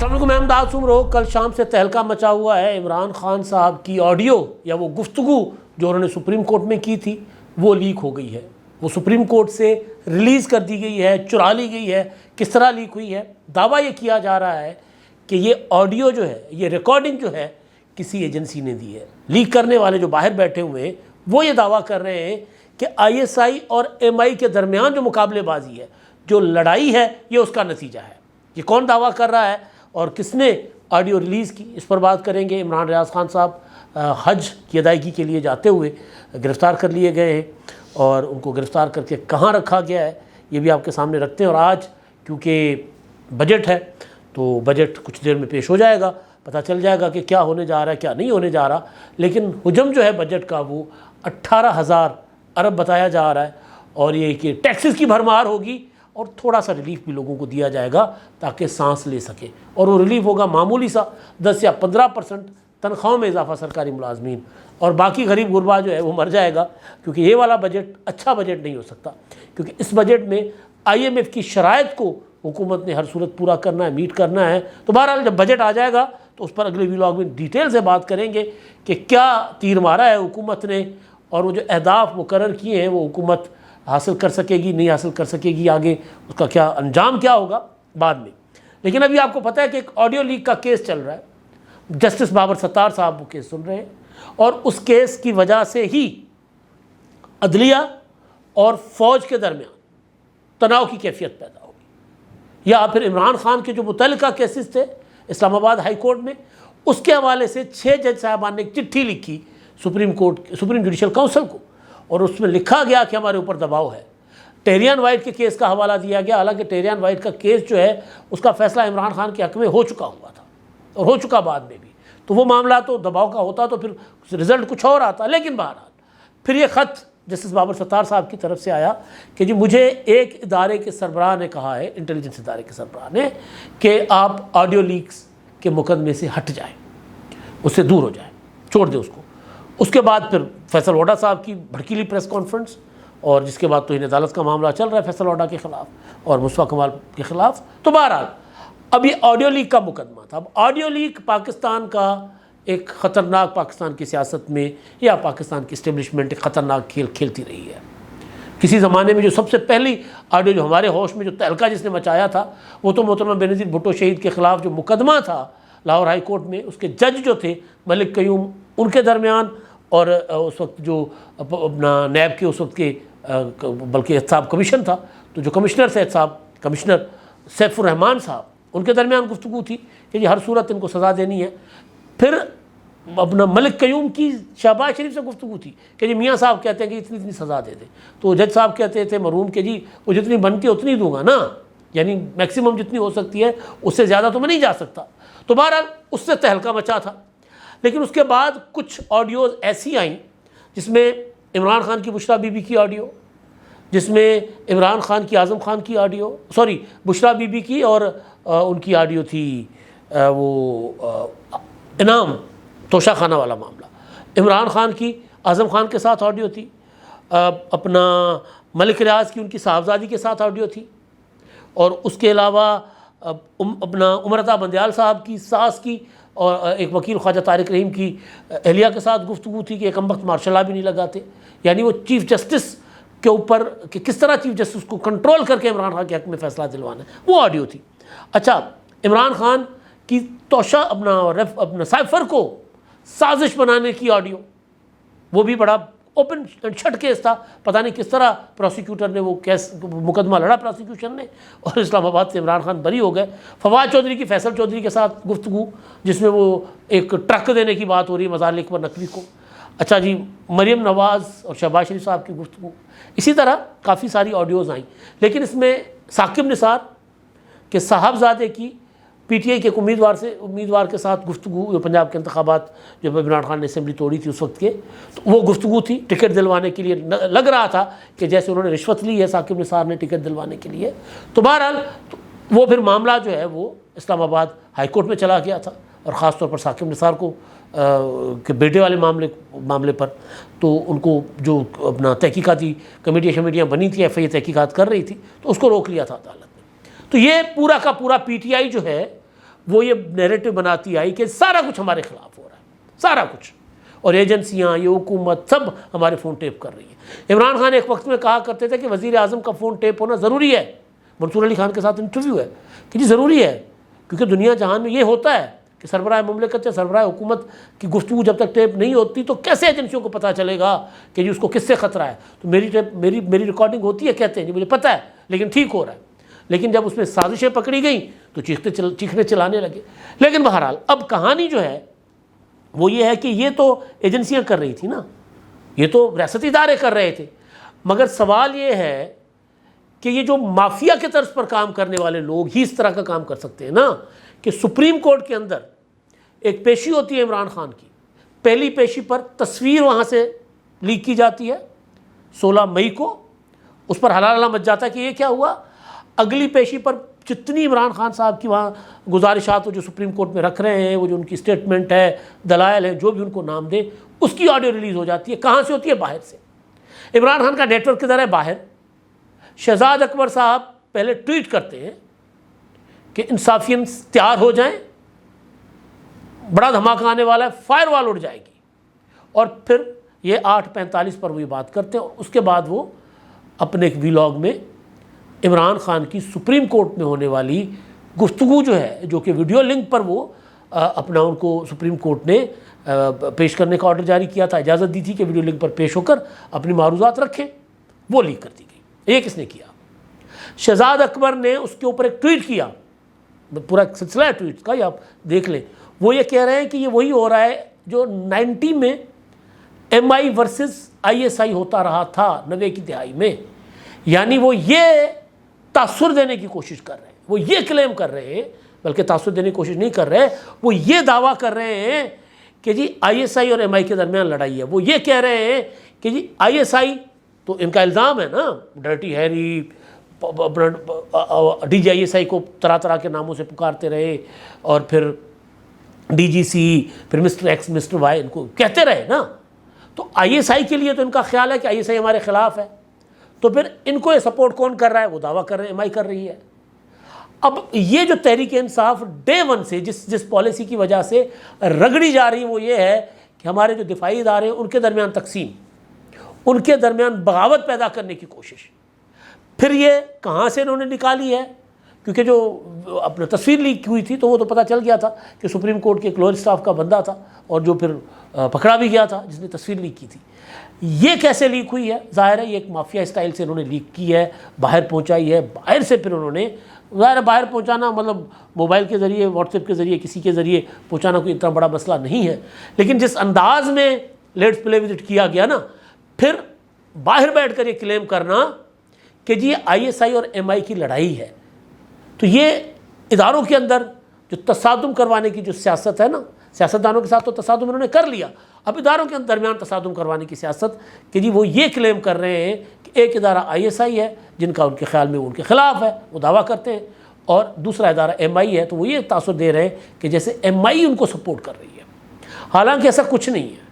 السلام علیکم، میں امداد سمرو۔ کل شام سے تہلکہ مچا ہوا ہے عمران خان صاحب کی آڈیو یا وہ گفتگو جو انہوں نے سپریم کورٹ میں کی تھی وہ لیک ہو گئی ہے، وہ سپریم کورٹ سے ریلیز کر دی گئی ہے، چرا لی گئی ہے۔ کس طرح لیک ہوئی ہے؟ دعویٰ یہ کیا جا رہا ہے کہ یہ آڈیو جو ہے، یہ ریکارڈنگ جو ہے کسی ایجنسی نے دی ہے۔ لیک کرنے والے جو باہر بیٹھے ہوئے ہیں وہ یہ دعویٰ کر رہے ہیں کہ آئی ایس آئی اور ایم آئی کے درمیان جو مقابلے بازی ہے، جو لڑائی ہے، یہ اس کا نتیجہ ہے۔ یہ کون دعویٰ کر رہا ہے اور کس نے آڈیو ریلیز کی، اس پر بات کریں گے۔ عمران ریاض خان صاحب حج کی ادائیگی کے لیے جاتے ہوئے گرفتار کر لیے گئے ہیں اور ان کو گرفتار کر کے کہاں رکھا گیا ہے یہ بھی آپ کے سامنے رکھتے ہیں۔ اور آج کیونکہ بجٹ ہے تو بجٹ کچھ دیر میں پیش ہو جائے گا، پتہ چل جائے گا کہ کیا ہونے جا رہا ہے کیا نہیں ہونے جا رہا۔ لیکن حجم جو ہے بجٹ کا وہ 18,000 ارب بتایا جا رہا ہے، اور یہ کہ ٹیکسز کی بھرمار ہوگی اور تھوڑا سا ریلیف بھی لوگوں کو دیا جائے گا تاکہ سانس لے سکے، اور وہ ریلیف ہوگا معمولی سا، 10 یا 15% تنخواہوں میں اضافہ سرکاری ملازمین، اور باقی غریب غربا جو ہے وہ مر جائے گا، کیونکہ یہ والا بجٹ اچھا بجٹ نہیں ہو سکتا، کیونکہ اس بجٹ میں آئی ایم ایف کی شرائط کو حکومت نے ہر صورت پورا کرنا ہے، میٹ کرنا ہے۔ تو بہرحال جب بجٹ آ جائے گا تو اس پر اگلے ویلاگ میں ڈیٹیل سے بات کریں گے کہ کیا تیر مارا ہے حکومت نے، اور وہ جو اہداف مقرر کیے ہیں وہ حکومت حاصل کر سکے گی نہیں حاصل کر سکے گی، آگے اس کا کیا انجام کیا ہوگا بعد میں۔ لیکن ابھی آپ کو پتہ ہے کہ ایک آڈیو لیک کا کیس چل رہا ہے، جسٹس بابر ستار صاحب وہ کیس سن رہے ہیں، اور اس کیس کی وجہ سے ہی عدلیہ اور فوج کے درمیان تناؤ کی کیفیت پیدا ہوگی، یا پھر عمران خان کے جو متعلقہ کیسز تھے اسلام آباد ہائی کورٹ میں، اس کے حوالے سے 6 جج صاحبان نے ایک چٹھی لکھی سپریم جوڈیشل کونسل کو، اور اس میں لکھا گیا کہ ہمارے اوپر دباؤ ہے۔ ٹیریان وائٹ کے کیس کا حوالہ دیا گیا، حالانکہ ٹیریان وائٹ کا کیس جو ہے اس کا فیصلہ عمران خان کے حق میں ہو چکا ہوا تھا اور ہو چکا بعد میں بھی، تو وہ معاملہ تو دباؤ کا ہوتا تو پھر رزلٹ کچھ اور آتا۔ لیکن بہرحال پھر یہ خط جسٹس بابر ستار صاحب کی طرف سے آیا کہ جی مجھے ایک ادارے کے سربراہ نے کہا ہے، انٹیلیجنس ادارے کے سربراہ نے، کہ آپ آڈیو لیکس کے مقدمے سے ہٹ جائیں، اس سے دور ہو جائیں، چھوڑ دیں اس کو۔ اس کے بعد پھر فیصل ووڈا صاحب کی بھڑکیلی پریس کانفرنس، اور جس کے بعد توہین عدالت کا معاملہ چل رہا ہے فیصل ووڈا کے خلاف اور مصطفیٰ کمال کے خلاف۔ تو بہرحال اب یہ آڈیو لیک کا مقدمہ تھا۔ اب آڈیو لیک پاکستان کا ایک خطرناک، پاکستان کی سیاست میں یا پاکستان کی اسٹیبلشمنٹ ایک خطرناک کھیل کھیلتی رہی ہے۔ کسی زمانے میں جو سب سے پہلی آڈیو جو ہمارے ہوش میں جو تہلکہ جس نے مچایا تھا وہ تو محترمہ بینظیر بھٹو شہید کے خلاف جو مقدمہ تھا لاہور ہائی کورٹ میں، اس کے جج جو تھے ملک قیوم، ان کے درمیان، اور اس وقت جو اپنا نیب کے اس وقت کے بلکہ احتساب کمیشن تھا، تو جو کمشنر سے احتساب کمشنر سیف الرحمان صاحب، ان کے درمیان گفتگو تھی کہ جی ہر صورت ان کو سزا دینی ہے۔ پھر اپنا ملک قیوم کی شہباز شریف سے گفتگو تھی کہ جی میاں صاحب کہتے ہیں کہ اتنی اتنی سزا دے دیں، تو جج صاحب کہتے تھے مرحوم کہ جی وہ جتنی بنتی ہے اتنی دوں گا نا، یعنی میکسیمم جتنی ہو سکتی ہے اس سے زیادہ تو میں نہیں جا سکتا۔ تو بہرحال اس سے تہلکہ مچا تھا۔ لیکن اس کے بعد کچھ آڈیوز ایسی آئیں جس میں عمران خان کی بشریٰ بی بی کی آڈیو، جس میں عمران خان کی اعظم خان کی آڈیو، بشریٰ بی بی کی، اور ان کی آڈیو تھی وہ انعام توشہ خانہ والا معاملہ، عمران خان کی اعظم خان کے ساتھ آڈیو تھی، اپنا ملک ریاض کی ان کی صاحبزادی کے ساتھ آڈیو تھی، اور اس کے علاوہ اپنا عمرتا بندیال صاحب کی ساس کی اور ایک وکیل خواجہ طارق رحیم کی اہلیہ کے ساتھ گفتگو تھی کہ ایک وقت مارشل لا بھی نہیں لگاتے، یعنی وہ چیف جسٹس کے اوپر کہ کس طرح چیف جسٹس کو کنٹرول کر کے عمران خان کے حق میں فیصلہ دلوانا ہے، وہ آڈیو تھی۔ اچھا، عمران خان کی توشہ اپنا سائفر کو سازش بنانے کی آڈیو، وہ بھی بڑا اوپن شٹ کیس تھا، پتہ نہیں کس طرح پروسیکیوٹر نے وہ کیس مقدمہ لڑا پروسیکیوشن نے، اور اسلام آباد سے عمران خان بری ہو گئے۔ فواد چودھری کی فیصل چودھری کے ساتھ گفتگو جس میں وہ ایک ٹرک دینے کی بات ہو رہی ہے مزارلک پر نقوی کو۔ اچھا جی، مریم نواز اور شہباز شریف صاحب کی گفتگو، اسی طرح کافی ساری آڈیوز آئیں۔ لیکن اس میں ثاقب نثار کے صاحبزادے کی پی ٹی آئی کے امیدوار کے ساتھ گفتگو، پنجاب کے انتخابات جب عمران خان نے اسمبلی توڑی تھی اس وقت کے، تو وہ گفتگو تھی ٹکٹ دلوانے کے لیے، لگ رہا تھا کہ جیسے انہوں نے رشوت لی ہے ثاقب نثار نے ٹکٹ دلوانے کے لیے۔ تو بہرحال وہ پھر معاملہ جو ہے وہ اسلام آباد ہائی کورٹ میں چلا گیا تھا، اور خاص طور پر ثاقب نثار کو کے بیٹے والے معاملے پر، تو ان کو جو اپنا تحقیقاتی کمیٹیاں بنی تھیں، ایف آئی تحقیقات کر رہی تھی، تو اس کو روک لیا تھا عدالت نے۔ تو یہ پورا کا پورا پی ٹی آئی جو ہے وہ یہ نیریٹو بناتی آئی کہ سارا کچھ ہمارے خلاف ہو رہا ہے، سارا کچھ، اور ایجنسیاں، یہ حکومت سب ہمارے فون ٹیپ کر رہی ہے۔ عمران خان ایک وقت میں کہا کرتے تھے کہ وزیر اعظم کا فون ٹیپ ہونا ضروری ہے، منصور علی خان کے ساتھ انٹرویو ہے کہ جی ضروری ہے، کیونکہ دنیا جہان میں یہ ہوتا ہے کہ سربراہ مملکت یا سربراہ حکومت کی گفتگو جب تک ٹیپ نہیں ہوتی تو کیسے ایجنسیوں کو پتہ چلے گا کہ جی اس کو کس سے خطرہ ہے؟ تو میری ریکارڈنگ ہوتی ہے، کہتے ہیں جی مجھے پتہ ہے لیکن ٹھیک ہو رہا ہے، لیکن جب اس میں سازشیں پکڑی گئیں تو چیخنے چلانے لگے۔ لیکن بہرحال اب کہانی جو ہے وہ یہ ہے کہ یہ تو ایجنسیاں کر رہی تھی نا، یہ تو ریاستی ادارے کر رہے تھے، مگر سوال یہ ہے کہ یہ جو مافیا کے طرز پر کام کرنے والے لوگ ہی اس طرح کا کام کر سکتے ہیں نا، کہ سپریم کورٹ کے اندر ایک پیشی ہوتی ہے عمران خان کی، پہلی پیشی پر تصویر وہاں سے لیک کی جاتی ہے 16 مئی کو، اس پر ہلا مچ جاتا ہے کہ یہ کیا ہوا۔ اگلی پیشی پر جتنی عمران خان صاحب کی وہاں گزارشات جو سپریم کورٹ میں رکھ رہے ہیں، وہ جو ان کی سٹیٹمنٹ ہے، دلائل ہیں، جو بھی ان کو نام دے، اس کی آڈیو ریلیز ہو جاتی ہے۔ کہاں سے ہوتی ہے؟ باہر سے۔ عمران خان کا نیٹ ورک کدھر ہے؟ باہر۔ شہزاد اکبر صاحب پہلے ٹویٹ کرتے ہیں کہ انصافیئنس تیار ہو جائیں، بڑا دھماکہ آنے والا ہے، فائر وال اڑ جائے گی، اور پھر یہ 8:45 پر وہ یہ بات کرتے ہیں، اور اس کے بعد وہ اپنے ایک ویلاگ میں عمران خان کی سپریم کورٹ میں ہونے والی گفتگو جو ہے، جو کہ ویڈیو لنک پر وہ اپنا ان کو سپریم کورٹ نے پیش کرنے کا آرڈر جاری کیا تھا، اجازت دی تھی کہ ویڈیو لنک پر پیش ہو کر اپنی معروضات رکھیں، وہ لیک کر دی گئی۔ یہ کس نے کیا؟ شہزاد اکبر نے اس کے اوپر ایک ٹویٹ کیا، پورا سلسلہ ہے ٹویٹ کا، یہ آپ دیکھ لیں۔ وہ یہ کہہ رہے ہیں کہ یہ وہی ہو رہا ہے جو 90 میں ایم آئی ورسز ISI ہوتا رہا تھا 90 کی دہائی میں، یعنی وہ یہ تاثر دینے کی کوشش کر رہے ہیں، وہ یہ کلیم کر رہے ہیں، بلکہ تاثر دینے کی کوشش نہیں کر رہے، وہ یہ دعویٰ کر رہے ہیں کہ جی ISI اور MI کے درمیان لڑائی ہے۔ وہ یہ کہہ رہے ہیں کہ جی ISI تو ان کا الزام ہے نا، ڈرٹی ہیری، DGISI کو طرح طرح کے ناموں سے پکارتے رہے، اور پھر DGC، پھر مسٹر ایکس مسٹر وائی، ان کو کہتے رہے نا۔ تو ISI کے لیے تو ان کا خیال ہے کہ ISI ہمارے خلاف ہے، تو پھر ان کو یہ سپورٹ کون کر رہا ہے؟ وہ دعویٰ کر رہے ہیں MI کر رہی ہے۔ اب یہ جو تحریک انصاف ڈے ون سے جس پالیسی کی وجہ سے رگڑی جا رہی وہ یہ ہے کہ ہمارے جو دفاعی ادارے ہیں ان کے درمیان تقسیم، ان کے درمیان بغاوت پیدا کرنے کی کوشش۔ پھر یہ کہاں سے انہوں نے نکالی ہے؟ کیونکہ جو اپنا تصویر لیک ہوئی تھی تو وہ تو پتہ چل گیا تھا کہ سپریم کورٹ کے ایک لوئر اسٹاف کا بندہ تھا، اور جو پھر پکڑا بھی گیا تھا جس نے تصویر لیک کی تھی۔ یہ کیسے لیک ہوئی ہے؟ ظاہر ہے یہ ایک مافیا اسٹائل سے انہوں نے لیک کی ہے، باہر پہنچائی ہے، باہر سے پھر انہوں نے، ظاہر ہے باہر پہنچانا مطلب موبائل کے ذریعے، واٹس ایپ کے ذریعے، کسی کے ذریعے پہنچانا کوئی اتنا بڑا مسئلہ نہیں ہے، لیکن جس انداز میں لیٹس پلے وزٹ کیا گیا نا، پھر باہر بیٹھ کر یہ کلیم کرنا کہ جی ISI اور MI کی لڑائی ہے، تو یہ اداروں کے اندر جو تصادم کروانے کی جو سیاست ہے نا، سیاستدانوں کے ساتھ تو تصادم انہوں نے کر لیا، اب اداروں کے درمیان تصادم کروانے کی سیاست کہ جی وہ یہ کلیم کر رہے ہیں کہ ایک ادارہ ISI ہے جن کا ان کے خیال میں ان کے خلاف ہے، وہ دعویٰ کرتے ہیں، اور دوسرا ادارہ MI ہے، تو وہ یہ تاثر دے رہے ہیں کہ جیسے MI ان کو سپورٹ کر رہی ہے، حالانکہ ایسا کچھ نہیں ہے۔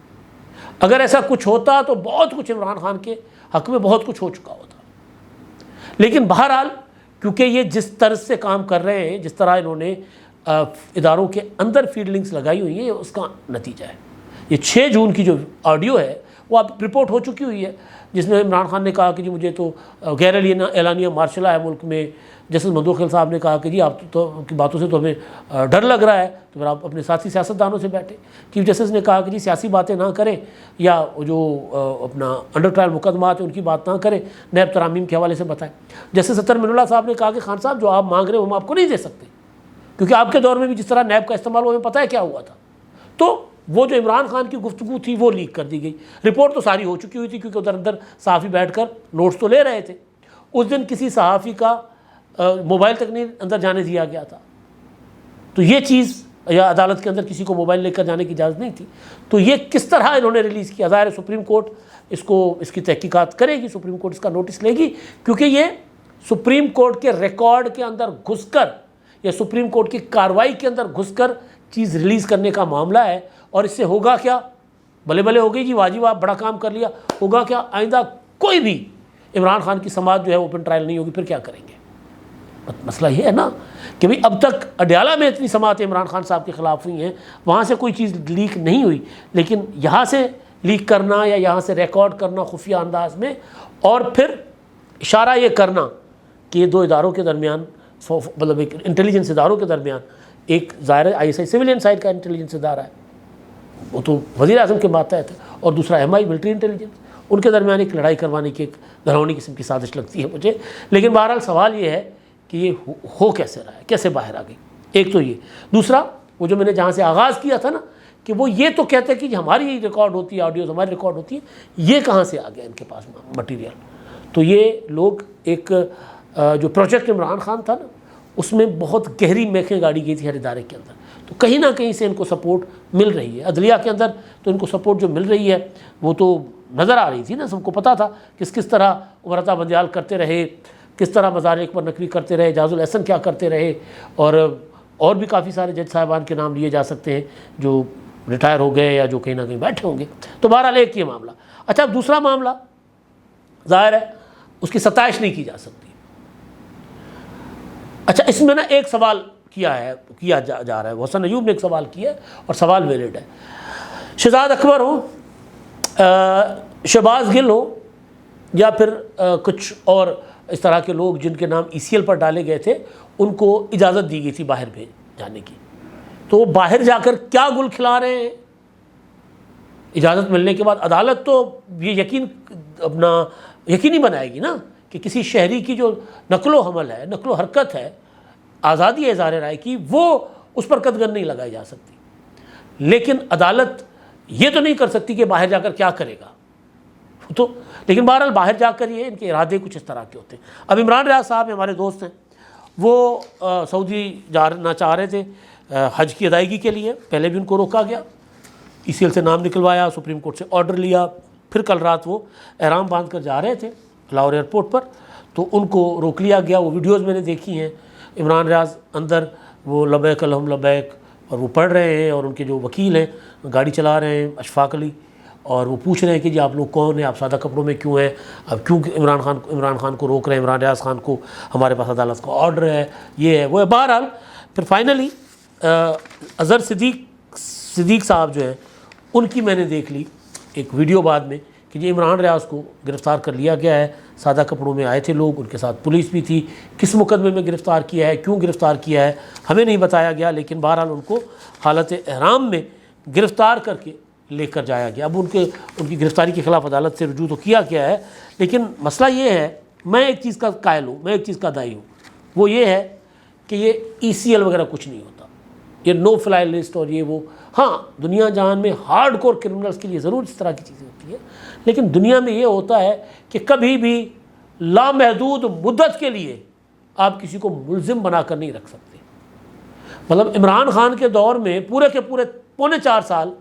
اگر ایسا کچھ ہوتا تو بہت کچھ عمران خان کے حق میں بہت کچھ ہو چکا ہوتا، لیکن بہرحال کیونکہ یہ جس طرح سے کام کر رہے ہیں، جس طرح انہوں نے اداروں کے اندر فیلڈ لنکس لگائی ہوئی ہیں، اس کا نتیجہ ہے یہ 6 جون کی جو آڈیو ہے وہ اب رپورٹ ہو چکی ہوئی ہے، جس میں عمران خان نے کہا کہ جی مجھے تو غیر اعلانیہ مارشل ہے ملک میں، جسٹس مندوخیل صاحب نے کہا کہ جی آپ تو کی باتوں سے تو ہمیں ڈر لگ رہا ہے، تو پھر آپ اپنے ساتھی سیاستدانوں سے بیٹھے۔ چیف جسٹس نے کہا کہ جی سیاسی باتیں نہ کریں، یا جو اپنا انڈر ٹرائل مقدمات ہیں ان کی بات نہ کریں، نیب ترامیم کے حوالے سے بتائیں۔ جسٹس اطہر من اللہ صاحب نے کہا کہ خان صاحب جو آپ مانگ رہے ہیں وہ ہم آپ کو نہیں دے سکتے، کیونکہ آپ کے دور میں بھی جس طرح نیب کا استعمال ہوا ہمیں پتہ ہے کیا ہوا تھا۔ تو وہ جو عمران خان کی گفتگو تھی وہ لیک کر دی گئی، رپورٹ تو ساری ہو چکی ہوئی تھی کیونکہ ادھر اندر صحافی بیٹھ کر نوٹس تو لے رہے تھے۔ اس دن کسی صحافی کا موبائل تک نہیں اندر جانے دیا گیا تھا، تو یہ چیز، یا عدالت کے اندر کسی کو موبائل لے کر جانے کی اجازت نہیں تھی، تو یہ کس طرح انہوں نے ریلیز کیا؟ ظاہر ہے سپریم کورٹ اس کی تحقیقات کرے گی، سپریم کورٹ اس کا نوٹس لے گی، کیونکہ یہ سپریم کورٹ کے ریکارڈ کے اندر گھس کر یا سپریم کورٹ کی کارروائی کے اندر گھس کر چیز ریلیز کرنے کا معاملہ ہے۔ اور اس سے ہوگا کیا؟ بھلے بھلے ہو گئی جی، واجب آپ بڑا کام کر لیا، ہوگا کیا؟ آئندہ کوئی بھی عمران خان کی سماعت جو ہے اوپن ٹرائل نہیں ہوگی، پھر کیا کریں گے؟ مسئلہ یہ ہے نا کہ بھئی اب تک اڈیالہ میں اتنی سماعتیں عمران خان صاحب کے خلاف ہوئی ہیں، وہاں سے کوئی چیز لیک نہیں ہوئی، لیکن یہاں سے لیک کرنا یا یہاں سے ریکارڈ کرنا خفیہ انداز میں، اور پھر اشارہ یہ کرنا کہ یہ دو اداروں کے درمیان، مطلب ایک انٹیلیجنس اداروں کے درمیان، ایک ظاہر ہے I S I civilian side کا انٹیلیجنس ادارہ ہے، وہ تو وزیر اعظم کے ماتحت ہے، اور دوسرا ایم آئی ملٹری انٹیلیجنس، ان کے درمیان ایک لڑائی کروانے کی ایک گھرونی قسم کی سازش لگتی ہے مجھے۔ لیکن بہرحال سوال یہ ہے کہ یہ ہو کیسے رہا ہے، کیسے باہر آ گئی، ایک تو یہ۔ دوسرا وہ جو میں نے جہاں سے آغاز کیا تھا نا کہ وہ یہ تو کہتے ہیں کہ ہماری ریکارڈ ہوتی ہے، آڈیوز ہماری ریکارڈ ہوتی ہے، یہ کہاں سے آ گیا ان کے پاس مٹیریل؟ تو یہ لوگ ایک جو پروجیکٹ عمران خان تھا نا اس میں بہت گہری میخیں گاڑی گئی تھی ہر ادارے کے اندر، تو کہیں نہ کہیں سے ان کو سپورٹ مل رہی ہے۔ عدلیہ کے اندر تو ان کو سپورٹ جو مل رہی ہے وہ تو نظر آ رہی تھی نا، سب کو پتہ تھا کس طرح عمرتا بندیال کرتے رہے، کس طرح مزارع پر نقوی کرتے رہے، اعجاز الاحسن کیا کرتے رہے، اور بھی کافی سارے جج صاحبان کے نام لیے جا سکتے ہیں جو ریٹائر ہو گئے یا جو کہیں نہ کہیں بیٹھے ہوں گے۔ تو بہرحال ایک یہ معاملہ۔ اچھا اب دوسرا معاملہ ظاہر ہے اس کی ستائش نہیں کی جا سکتی۔ اچھا اس میں نا ایک سوال کیا جا رہا ہے، حسن ایوب نے ایک سوال کیا ہے اور سوال ویلڈ ہے۔ شہزاد اکبر ہو، شہباز گل ہو، یا پھر کچھ اور اس طرح کے لوگ جن کے نام ای سی ایل پر ڈالے گئے تھے، ان کو اجازت دی گئی تھی باہر بھیج جانے کی، تو وہ باہر جا کر کیا گل کھلا رہے ہیں؟ اجازت ملنے کے بعد عدالت تو یہ یقینی بنائے گی نا کہ کسی شہری کی جو نقل و حمل ہے، نقل و حرکت ہے، آزادی اظہار رائے کی، وہ اس پر قدغن نہیں لگائی جا سکتی۔ لیکن عدالت یہ تو نہیں کر سکتی کہ باہر جا کر کیا کرے گا، تو لیکن بہرحال باہر جا کر یہ ان کے ارادے کچھ اس طرح کے ہوتے ہیں۔ اب عمران ریاض صاحب ہمارے دوست ہیں، وہ سعودی جانا چاہ رہے تھے حج کی ادائیگی کے لیے، پہلے بھی ان کو روکا گیا، ای سی ایل سے نام نکلوایا، سپریم کورٹ سے آرڈر لیا، پھر کل رات وہ احرام باندھ کر جا رہے تھے لاہور ایئرپورٹ پر، تو ان کو روک لیا گیا۔ وہ ویڈیوز میں نے دیکھی ہیں، عمران ریاض اندر وہ لبیک اللہم لبیک اور وہ پڑھ رہے ہیں، اور ان کے جو وکیل ہیں گاڑی چلا رہے ہیں اشفاق علی، اور وہ پوچھ رہے ہیں کہ جی آپ لوگ کون ہیں، آپ سادہ کپڑوں میں کیوں ہیں، اب کیوں عمران خان کو روک رہے ہیں، عمران ریاض خان کو، ہمارے پاس عدالت کا آرڈر ہے، یہ ہے وہ ہے۔ بہرحال پھر فائنلی اظہر صدیق صاحب جو ہیں ان کی میں نے دیکھ لی ایک ویڈیو بعد میں کہ جی عمران ریاض کو گرفتار کر لیا گیا ہے، سادہ کپڑوں میں آئے تھے لوگ، ان کے ساتھ پولیس بھی تھی، کس مقدمے میں گرفتار کیا ہے، کیوں گرفتار کیا ہے ہمیں نہیں بتایا گیا، لیکن بہرحال ان کو حالت احرام میں گرفتار کر کے لے کر جایا گیا۔ اب ان کی گرفتاری کے خلاف عدالت سے رجوع تو کیا گیا ہے، لیکن مسئلہ یہ ہے، میں ایک چیز کا قائل ہوں، میں ایک چیز کا دائی ہوں، وہ یہ ہے کہ یہ ای سی ایل وغیرہ کچھ نہیں ہوتا، یہ نو فلائی لسٹ اور یہ وہ، ہاں دنیا جہان میں ہارڈ کور کرمنلز کے لیے ضرور اس طرح کی چیزیں ہوتی ہیں، لیکن دنیا میں یہ ہوتا ہے کہ کبھی بھی لامحدود مدت کے لیے آپ کسی کو ملزم بنا کر نہیں رکھ سکتے۔ مطلب عمران خان کے دور میں پورے کے پورے 3.25 سال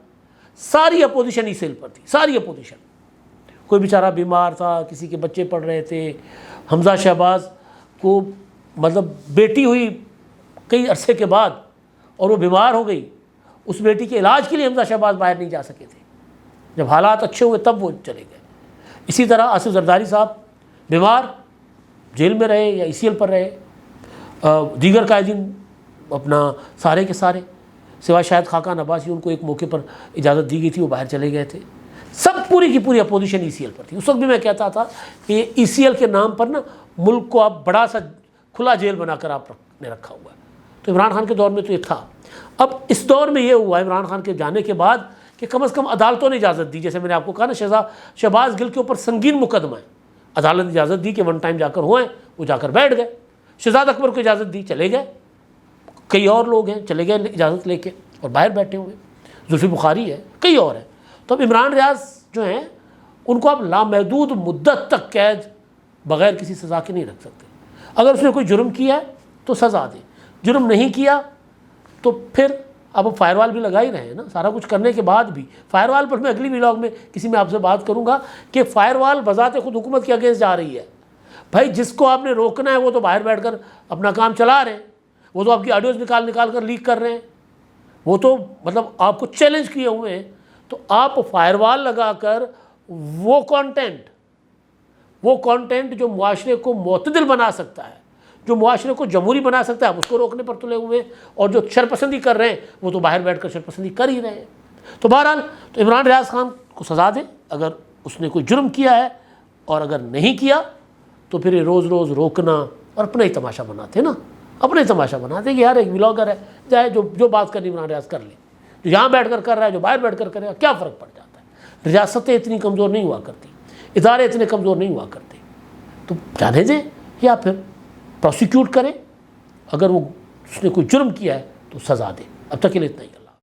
ساری اپوزیشن ای سیل پر تھی، ساری اپوزیشن، کوئی بیچارہ بیمار تھا، کسی کے بچے پڑھ رہے تھے، حمزہ شہباز کو مطلب بیٹی ہوئی کئی عرصے کے بعد اور وہ بیمار ہو گئی، اس بیٹی کے علاج کے لیے حمزہ شہباز باہر نہیں جا سکے تھے، جب حالات اچھے ہوئے تب وہ چلے گئے۔ اسی طرح آصف زرداری صاحب بیمار جیل میں رہے یا ای سی ایل پر رہے، دیگر قائدین اپنا سارے کے سارے سوائے شاید خاقان عباسی، ان کو ایک موقع پر اجازت دی گئی تھی، وہ باہر چلے گئے تھے، سب پوری کی پوری اپوزیشن ای سی ایل پر تھی۔ اس وقت بھی میں کہتا تھا کہ یہ ای سی ایل کے نام پر نا ملک کو آپ بڑا سا کھلا جیل بنا کر آپ نے رکھا ہوا ہے، تو عمران خان کے دور میں تو یہ تھا۔ اب اس دور میں یہ ہوا عمران خان کے جانے کے بعد کہ کم از کم عدالتوں نے اجازت دی، جیسے میں نے آپ کو کہا نا شہباز گل کے اوپر سنگین مقدمہ ہے، عدالت نے اجازت دی کہ ون ٹائم جا کر ہوئے، وہ جا کر بیٹھ گئے۔ شہزاد اکبر کو اجازت دی، چلے گئے، کئی اور لوگ ہیں چلے گئے اجازت لے کے اور باہر بیٹھے ہوئے، زلفی بخاری ہے، کئی اور ہیں۔ تو اب عمران ریاض جو ہیں ان کو آپ لامحدود مدت تک قید بغیر کسی سزا کے نہیں رکھ سکتے۔ اگر اس نے کوئی جرم کیا ہے تو سزا دیں، جرم نہیں کیا تو پھر اب فائر وال بھی لگا ہی رہے ہیں نا، سارا کچھ کرنے کے بعد بھی۔ فائر وال پر میں اگلی ولاگ میں کسی میں آپ سے بات کروں گا کہ فائر وال بذات خود حکومت کے اگینسٹ جا رہی ہے۔ بھائی جس کو آپ نے روکنا ہے وہ تو باہر بیٹھ کر اپنا کام چلا رہے ہیں، وہ تو آپ کی آڈیوز نکال کر لیک کر رہے ہیں، وہ تو مطلب آپ کو چیلنج کیے ہوئے ہیں، تو آپ فائر وال لگا کر وہ کانٹینٹ جو معاشرے کو معتدل بنا سکتا ہے، جو معاشرے کو جمہوری بنا سکتا ہے آپ اس کو روکنے پر تلے ہوئے ہیں، اور جو شرپسندی کر رہے ہیں وہ تو باہر بیٹھ کر شرپسندی کر ہی رہے ہیں۔ تو بہرحال تو عمران ریاض خان کو سزا دے اگر اس نے کوئی جرم کیا ہے، اور اگر نہیں کیا تو پھر یہ روز روز روکنا اور اپنا ہی تماشا بناتے نا، اپنا ہی تماشا بناتے کہ یار ایک بلاگر ہے، چاہے جو بات کرنی عمران ریاض کر لے، جو یہاں بیٹھ کر کر رہا ہے جو باہر بیٹھ کر کرے گا، کیا فرق پڑ جاتا ہے؟ ریاستیں اتنی کمزور نہیں ہوا کرتی، ادارے اتنے کمزور نہیں ہوا کرتے، تو جانے دیں یا پھر پروسیکیوٹ کریں، اگر وہ اس نے کوئی جرم کیا ہے تو سزا دے۔ اب تک کے لیے اتنا ہی۔